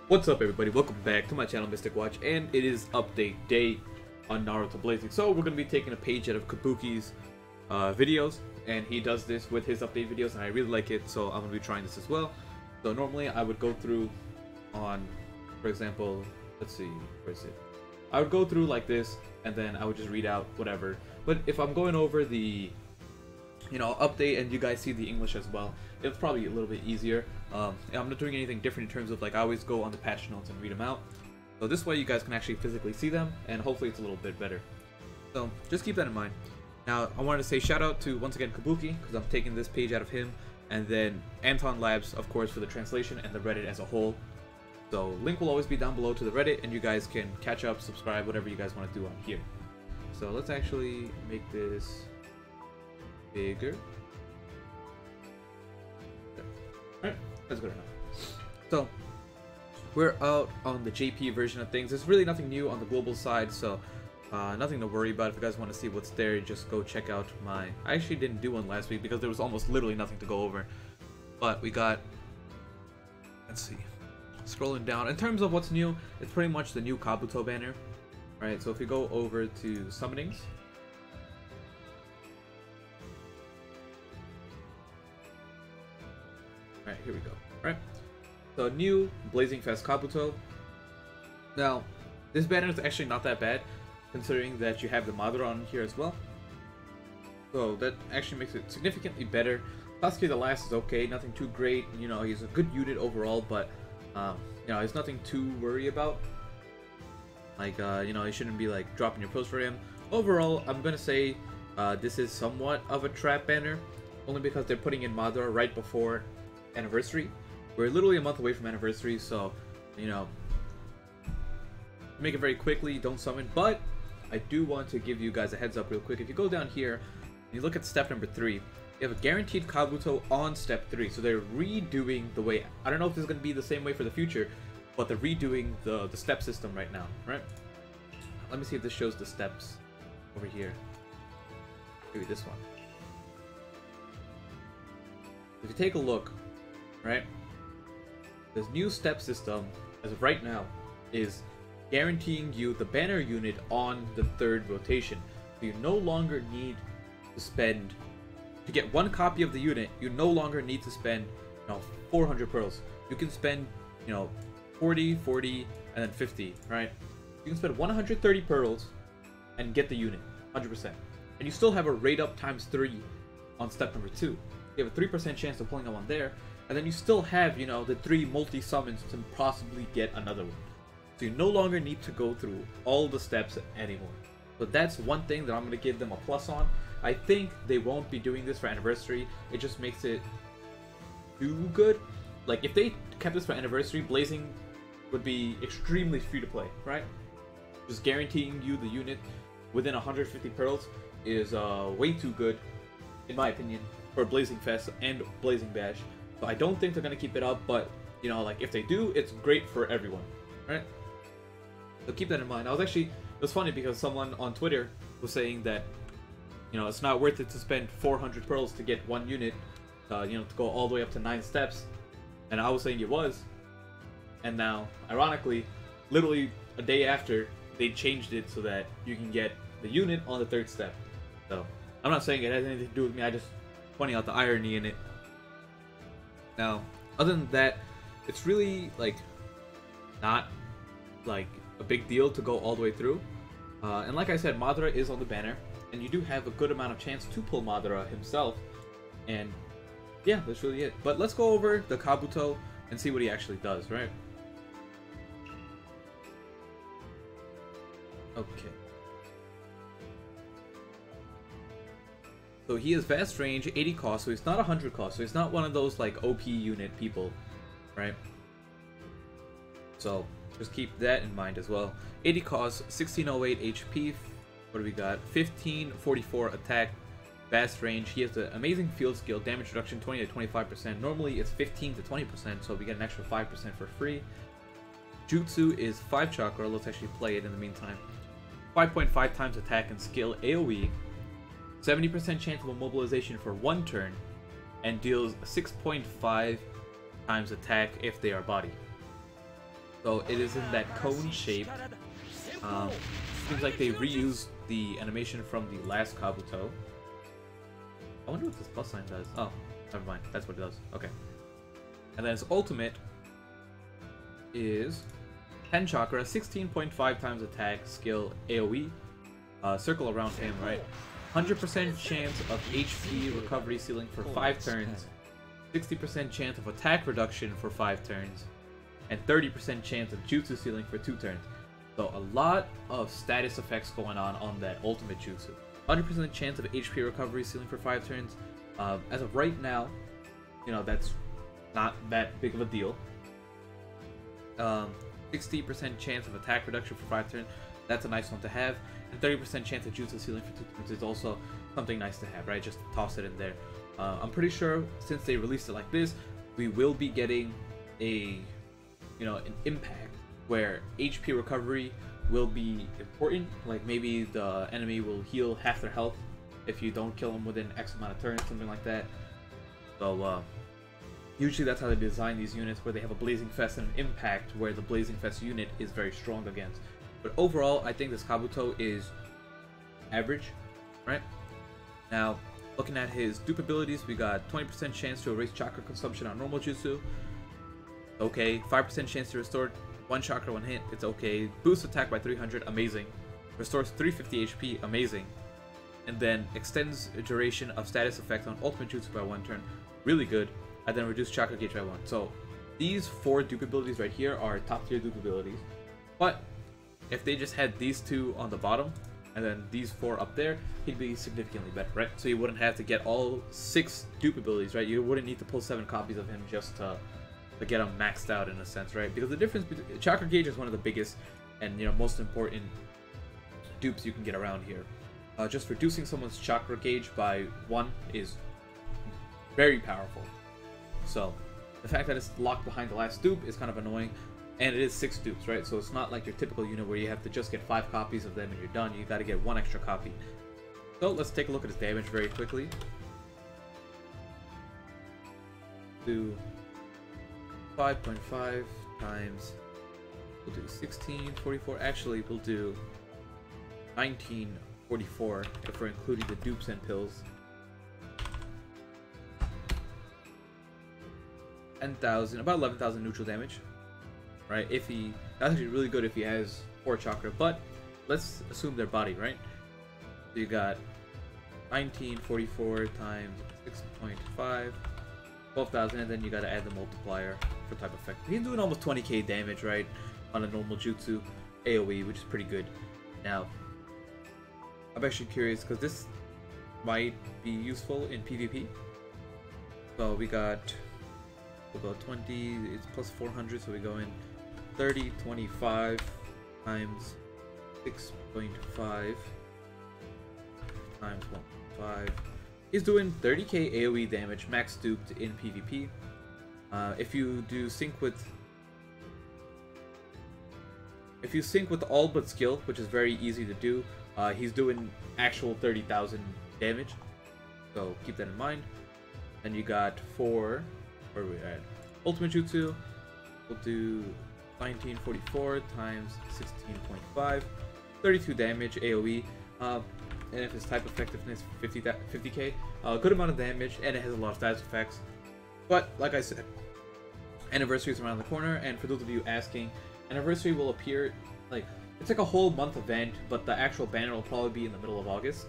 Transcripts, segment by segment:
What's up, everybody? Welcome back to my channel, Mystic Watch, and it is update day on Naruto Blazing. So we're going to be taking a page out of Kabuki's videos, and he does this with his update videos, and I really like it, so I'm going to be trying this as well. So normally I would go through on, for example, let's see, where is it? I would go through like this, and then I would just read out whatever. But if I'm going over the update and you guys see the English as well, it's probably a little bit easier. I'm not doing anything different in terms of, like, I always go on the patch notes and read them out, so this way you guys can actually physically see them, and hopefully it's a little bit better. So just keep that in mind. Now I wanted to say shout out to, once again, Kabuki, because I'm taking this page out of him, and then Anton Labs, of course, for the translation and the Reddit as a whole. So link will always be down below to the Reddit, and you guys can catch up, subscribe, whatever you guys want to do on here. So let's actually make this bigger. Alright, that's good enough. So we're out on the JP version of things. There's really nothing new on the global side, so nothing to worry about. If you guys want to see what's there, just go check out my... I actually didn't do one last week because there was almost literally nothing to go over. But we got... let's see. Scrolling down. In terms of what's new, it's pretty much the new Kabuto banner. Right, so if we go over to summonings... Alright, here we go. Alright, so new Blazing Fest Kabuto. Now, this banner is actually not that bad, considering that you have the Madara on here as well. So that actually makes it significantly better. Sasuke the Last is okay, nothing too great. You know, he's a good unit overall, but there's nothing to worry about. Like, you shouldn't be like dropping your post for him. Overall, I'm gonna say this is somewhat of a trap banner, only because they're putting in Madara right before anniversary. We're literally a month away from anniversary, so make it very quickly, don't summon. But I do want to give you guys a heads up real quick. If you go down here and you look at step number 3, you have a guaranteed Kabuto on step 3, so they're redoing the way. I don't know if this is going to be the same way for the future, but they're redoing the step system right now, right? Let me see if this shows the steps over here. Maybe this one. If you take a look, right, this new step system, as of right now, is guaranteeing you the banner unit on the 3rd rotation. So you no longer need to spend, to get one copy of the unit, you no longer need to spend 400 pearls. You can spend 40, 40, and then 50, right? You can spend 130 pearls and get the unit 100%, and you still have a rate up times 3 on step number 2. You have a 3% chance of pulling up one there, and then you still have, the 3 multi-summons to possibly get another one. So you no longer need to go through all the steps anymore. So that's one thing that I'm going to give them a plus on. I think they won't be doing this for anniversary. It just makes it too good. Like, if they kept this for anniversary, Blazing would be extremely free to play, right? Just guaranteeing you the unit within 150 pearls is way too good, in my opinion, for Blazing Fest and Blazing Bash. So I don't think they're going to keep it up, but, like, if they do, it's great for everyone, right? So keep that in mind. It was funny because someone on Twitter was saying that, it's not worth it to spend 400 pearls to get one unit, to go all the way up to 9 steps. And I was saying it was. And now, ironically, literally a day after, they changed it so that you can get the unit on the 3rd step. So, I'm not saying it has anything to do with me, I just pointing out the irony in it. Now, other than that, it's really, like, not, like, a big deal to go all the way through. And like I said, Madara is on the banner, and you do have a good amount of chance to pull Madara himself. And yeah, that's really it. But let's go over the Kabuto and see what he actually does, right? Okay. So he has vast range, 80 cost, so he's not 100 cost, so he's not one of those like OP unit people, right? So just keep that in mind as well. 80 cost, 1608 HP, what do we got? 1544 attack, vast range. He has the amazing field skill, damage reduction 20 to 25%. Normally it's 15 to 20%, so we get an extra 5% for free. Jutsu is 5 chakra, let's actually play it in the meantime. 5.5 times attack and skill AoE. 70% chance of immobilization for 1 turn, and deals 6.5 times attack if they are body. So it is in that cone shape. Seems like they reused the animation from the last Kabuto. I wonder what this plus sign does. Oh, never mind. That's what it does. Okay. And then his ultimate is 10 chakra, 16.5 times attack, skill, AoE. Circle around him, right? 100% chance of HP recovery ceiling for 5 turns. 60% chance of attack reduction for 5 turns. And 30% chance of jutsu ceiling for 2 turns. So a lot of status effects going on that ultimate jutsu. 100% chance of HP recovery ceiling for 5 turns. As of right now, you know, that's not that big of a deal. 60% chance of attack reduction for 5 turns. That's a nice one to have. And 30% chance of jutsu ceiling for 2 turns is also something nice to have, right? Just toss it in there. I'm pretty sure since they released it like this, we will be getting a, you know, an impact where HP recovery will be important. Like maybe the enemy will heal half their health if you don't kill them within X amount of turns, something like that. So usually that's how they design these units, where they have a Blazing Fest and an impact where the Blazing Fest unit is very strong against. But overall, I think this Kabuto is average, right? Now, looking at his dupe abilities, we got 20% chance to erase chakra consumption on normal jutsu. Okay. 5% chance to restore 1 chakra 1 hit. It's okay. Boost attack by 300. Amazing. Restores 350 HP. Amazing. And then extends duration of status effect on ultimate jutsu by 1 turn. Really good. And then reduce chakra gauge by 1. So these 4 dupe abilities right here are top tier dupe abilities. But if they just had these 2 on the bottom and then these 4 up there, he'd be significantly better, right? So you wouldn't have to get all 6 dupe abilities, right? You wouldn't need to pull 7 copies of him just to get him maxed out in a sense, right? Because the difference between chakra gauge is one of the biggest and, you know, most important dupes you can get around here. Just reducing someone's chakra gauge by 1 is very powerful. So the fact that it's locked behind the last dupe is kind of annoying. And it is 6 dupes, right? So it's not like your typical unit where you have to just get 5 copies of them and you're done. You got to get 1 extra copy. So let's take a look at his damage very quickly. Do 5.5 times. We'll do 1644. Actually, we'll do 1944 if we're including the dupes and pills. 10,000, about 11,000 neutral damage. Right, if he, that's actually really good if he has 4 chakra, but let's assume their body, right? So you got 1944 times 6.5, 12,000, and then you gotta add the multiplier for type effect. He's doing almost 20k damage, right, on a normal jutsu AoE, which is pretty good. Now, I'm actually curious, because this might be useful in PvP. So we got, we'll go 20, it's plus 400, so we go in 30, 25 times 6.5 times 1.5. He's doing 30k AoE damage, max duped in PvP. If you sync with all but skill, which is very easy to do, he's doing actual 30,000 damage. So keep that in mind. And you got 4, where are we at? Ultimate Jutsu. We'll do 1944 times 16.5, 32 damage AoE, and if his type effectiveness 50k, good amount of damage, and it has a lot of status effects. But like I said, anniversary is around the corner, and for those of you asking, anniversary will appear like it's like a whole month event, but the actual banner will probably be in the middle of August.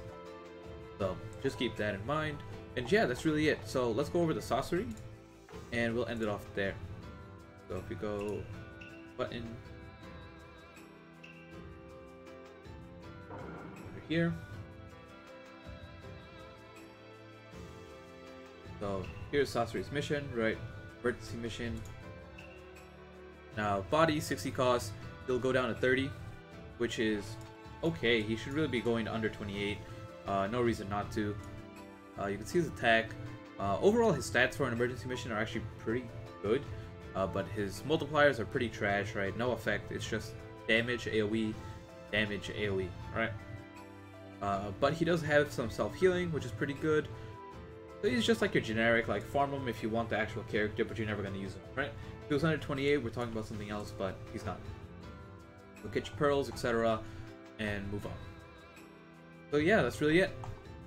So just keep that in mind. And yeah, that's really it. So let's go over the sorcery, and we'll end it off there. So if we go button over here. So here's Sasori's mission, right? Emergency mission. Now body 60 cost, he'll go down to 30, which is okay. He should really be going to under 28. No reason not to. You can see his attack. Overall, his stats for an emergency mission are actually pretty good. But his multipliers are pretty trash, right? No effect, it's just damage, AoE, damage, AoE, right? But he does have some self-healing, which is pretty good. So he's just like your generic, like, farm him if you want the actual character, but you're never going to use him, right? If it was 128, we're talking about something else, but he's not. So get your pearls, etc., and move on. So yeah, that's really it.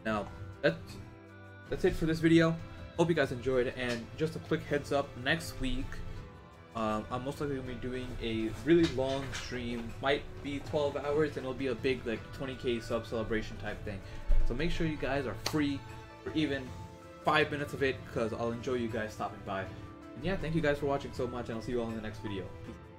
Now, that's it for this video. Hope you guys enjoyed, and just a quick heads up, next week, I'm most likely going to be doing a really long stream, might be 12 hours, and it'll be a big, like, 20k sub celebration type thing. So make sure you guys are free for even 5 minutes of it, because I'll enjoy you guys stopping by. And yeah, thank you guys for watching so much, and I'll see you all in the next video. Peace.